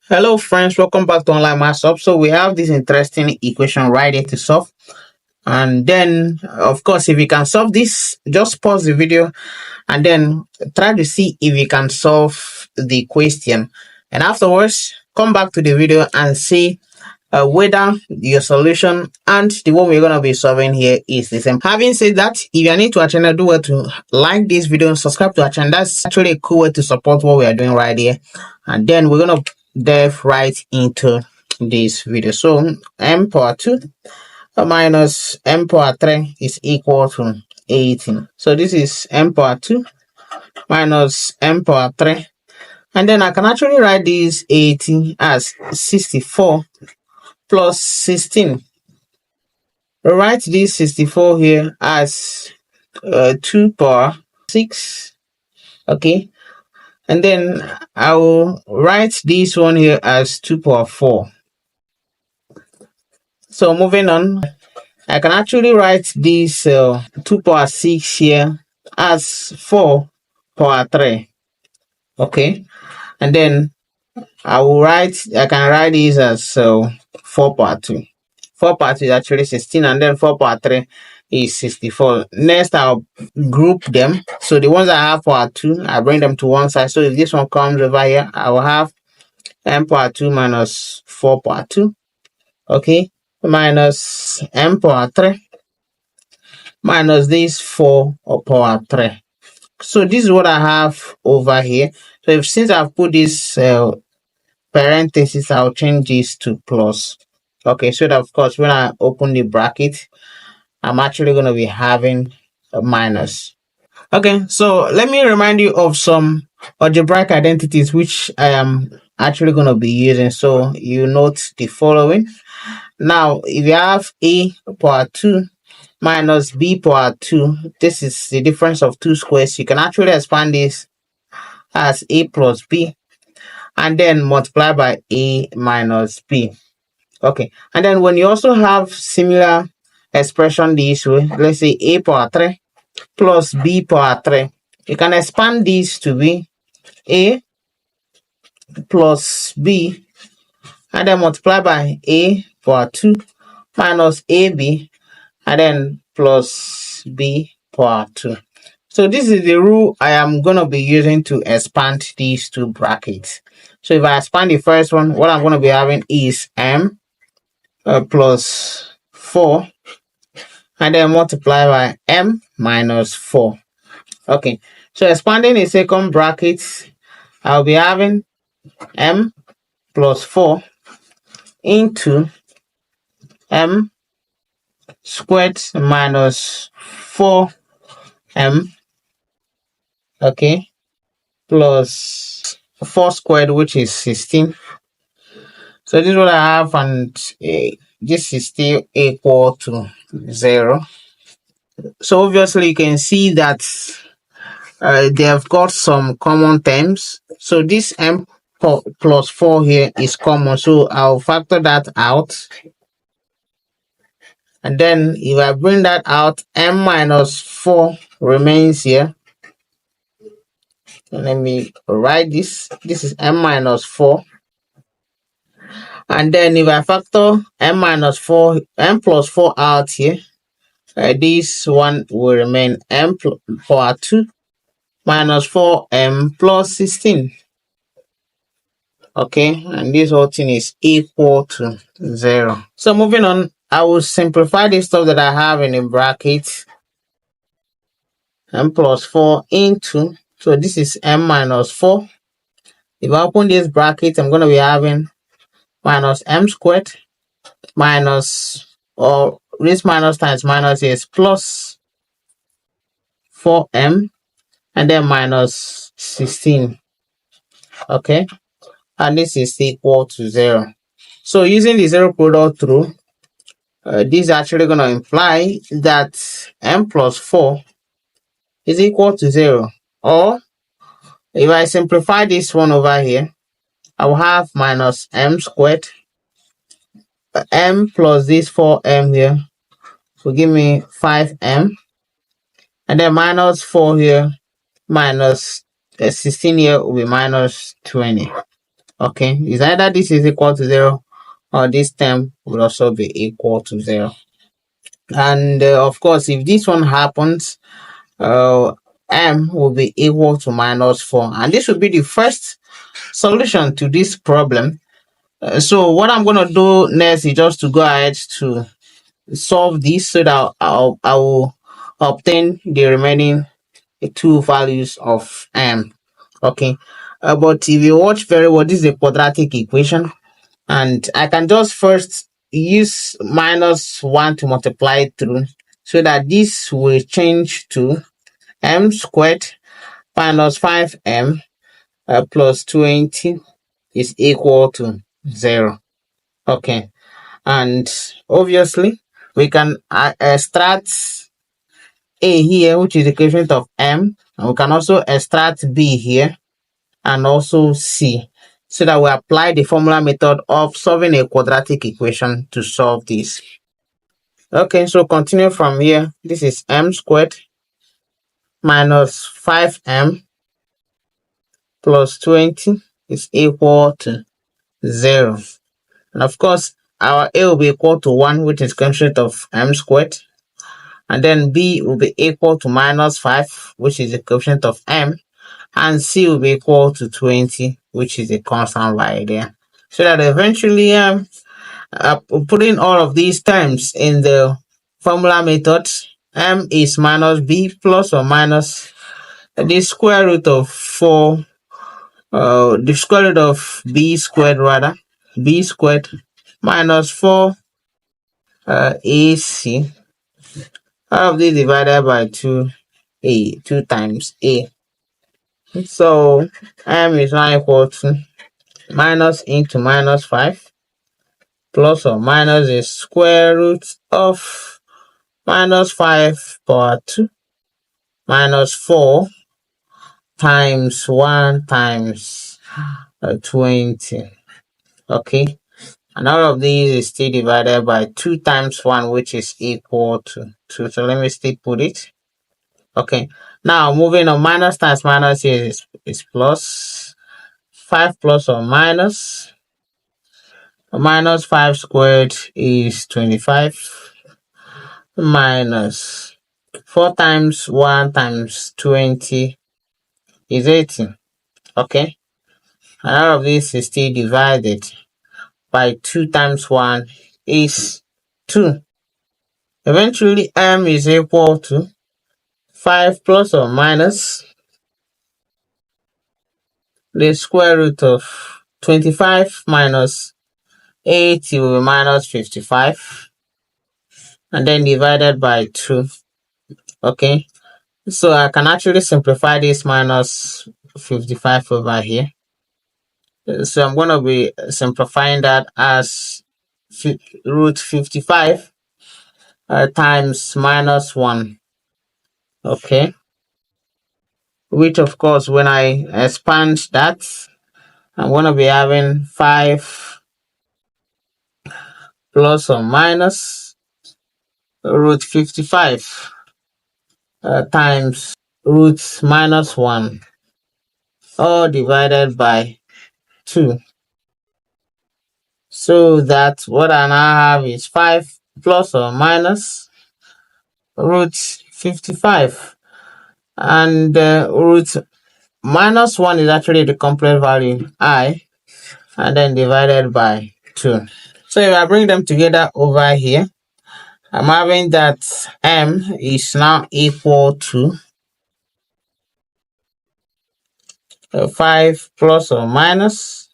Hello friends, welcome back to Online Maths Up. So we have this interesting equation right here to solve. And then, of course, if you can solve this, just pause the video and then try to see if you can solve the question. And afterwards, come back to the video and see whether your solution and the one we're going to be solving here is the same. Having said that, if you are new to our channel, do well to like this video and subscribe to our channel. That's actually a cool way to support what we are doing right here. And then we're going to dive right into this video. So m power 2 minus m power 3 is equal to 18. So this is m power 2 minus m power 3. And then I can actually write this 18 as 64 plus 16. Write this 64 here as 2 power 6. Okay. And then I will write this one here as 2 power 4. So moving on, I can actually write this 2 power 6 here as 4 power 3. Okay. And then I can write this as 4 power 2. 4 power 2 is actually 16, and then 4 power 3 is 64. Next, I'll group them. So the ones I have power 2, I bring them to one side. So if this one comes over here, I will have m power 2 minus 4 power 2. Okay, minus m power 3 minus this 4 power 3. So this is what I have over here. So since I've put this parenthesis, I'll change this to plus. Okay, so that of course when I open the bracket, I'm actually going to be having a minus. Okay, so let me remind you of some algebraic identities which I am actually going to be using. So you note the following. Now, if you have a power 2 minus b power 2, this is the difference of two squares. You can actually expand this as a plus b and then multiply by a minus b. Okay, and then when you also have similar expression this way, let's say a power 3 plus b power 3, you can expand this to be a plus b and then multiply by a power 2 minus ab and then plus b power 2. So this is the rule I am going to be using to expand these two brackets. So if I expand the first one, what I'm going to be having is m plus 4 and then multiply by m minus 4. Okay, so expanding the second bracket, I'll be having m plus 4 into m squared minus 4m, okay, plus 4 squared, which is 16. So this is what I have, and this is still equal to 0. So obviously you can see that they have got some common terms. So this m plus 4 here is common, so I'll factor that out. And then if I bring that out, m minus 4 remains here. And let me write this. This is m minus 4. And then if I factor m plus 4 out here, this one will remain m power 2 minus 4m plus 16. Okay, and this whole thing is equal to 0. So moving on, I will simplify this stuff that I have in the bracket. M plus 4 into, so this is m minus 4. If I open this bracket, I'm going to be having minus m squared minus, or this minus times minus is plus 4m and then minus 16. Okay, and this is equal to 0. So using the zero product rule, this is actually going to imply that m plus 4 is equal to 0. Or if I simplify this one over here, I will have minus m squared, m plus this 4m here will give me 5m, and then minus 4 here minus 16 here will be minus 20. Okay, is either this is equal to 0 or this term will also be equal to 0. And of course, if this one happens, m will be equal to minus 4, and this will be the first solution to this problem. So what I'm going to do next is just to go ahead to solve this so that I will obtain the remaining two values of m. Okay, but if you watch very well, this is a quadratic equation, and I can just first use minus 1 to multiply it through, so that this will change to m squared minus 5m plus 20 is equal to 0. Okay, and obviously we can extract a here, which is the coefficient of m, and we can also extract b here and also c, so that we apply the formula method of solving a quadratic equation to solve this. Okay, so continue from here. This is m squared minus 5m plus 20 is equal to 0. And of course, our a will be equal to 1, which is coefficient of m squared. And then b will be equal to minus 5, which is the coefficient of m. And c will be equal to 20, which is a constant right there. So that eventually, putting all of these terms in the formula method, m is minus b plus or minus the square root of 4, the square root of b squared rather, b squared minus 4 ac, all of this divided by 2 times a. So m is now equal to minus into minus 5 plus or minus the square root of minus 5 power 2 minus 4 times 1 times 20. Okay, and all of these is still divided by 2 times 1, which is equal to 2. So let me still put it. Okay, now moving on, minus times minus here is plus. 5 plus or minus 5 squared is 25 minus 4 times 1 times 20 is 18. Okay, and all of this is still divided by 2 times 1 is 2. Eventually, m is equal to 5 plus or minus the square root of 25 minus 80 will be minus 55, and then divided by 2. Okay, so I can actually simplify this minus 55 over here. So I'm going to be simplifying that as root 55 times minus 1. Okay, which of course when I expand that, I'm going to be having 5 plus or minus root 55 times root minus 1, all divided by 2. So that what I now have is 5 plus or minus root 55, and root minus 1 is actually the complex value I, and then divided by 2. So if I bring them together over here, I'm having that m is now equal to 5 plus or minus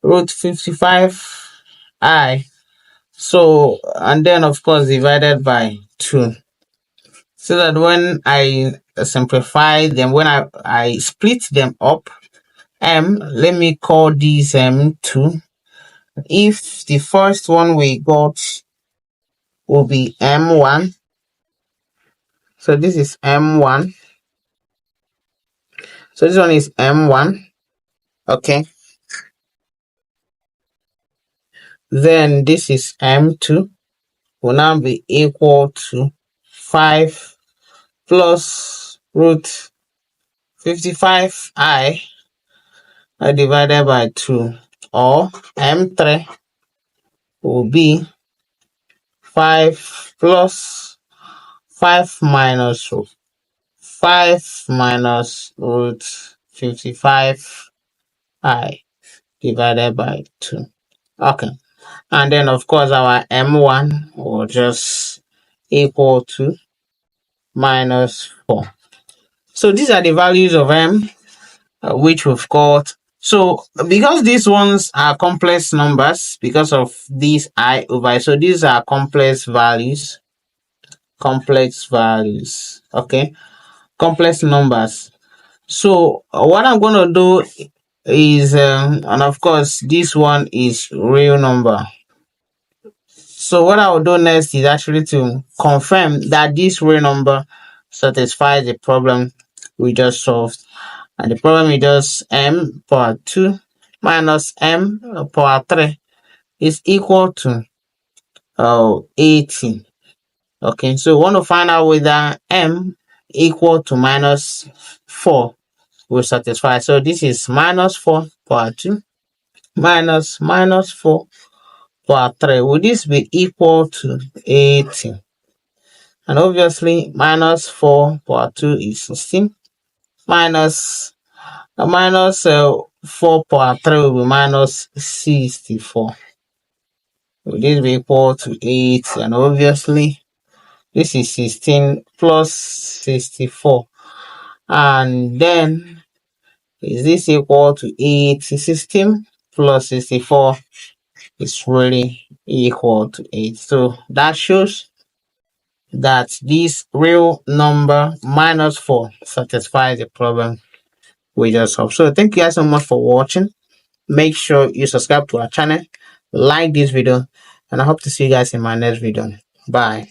root 55 I. So, and then of course divided by 2. So that when I simplify them, when I split them up, let me call these 2. If the first one we got will be m1, so this is m1. So this one is m1. Okay. Then this is m2 will now be equal to 5 plus root 55I divided by 2, or M3 will be 5 plus 5 minus 5 minus root 55 I divided by 2. Okay. And then of course our M1 will just equal to minus 4. So these are the values of M which we've got. So because these ones are complex numbers, because of these I over, so these are complex values. Okay, complex numbers. So what I'm going to do is and of course this one is real number. So what I will do next is actually to confirm that this real number satisfies the problem we just solved. And the problem is just m power 2 minus m power 3 is equal to 80. Okay, so we want to find out whether m equal to minus 4 will satisfy. So this is minus 4 power 2 minus 4 power 3. Will this be equal to 80? And obviously minus 4 power 2 is 16 minus 4 power 3 will be minus 64. Will this be equal to 8? And obviously this is 16 plus 64. And then is this equal to 8? 16 plus 64 is really equal to 8. So that shows that this real number minus 4 satisfies the problem we just solved. So thank you guys so much for watching. Make sure you subscribe to our channel, like this video, and I hope to see you guys in my next video. Bye.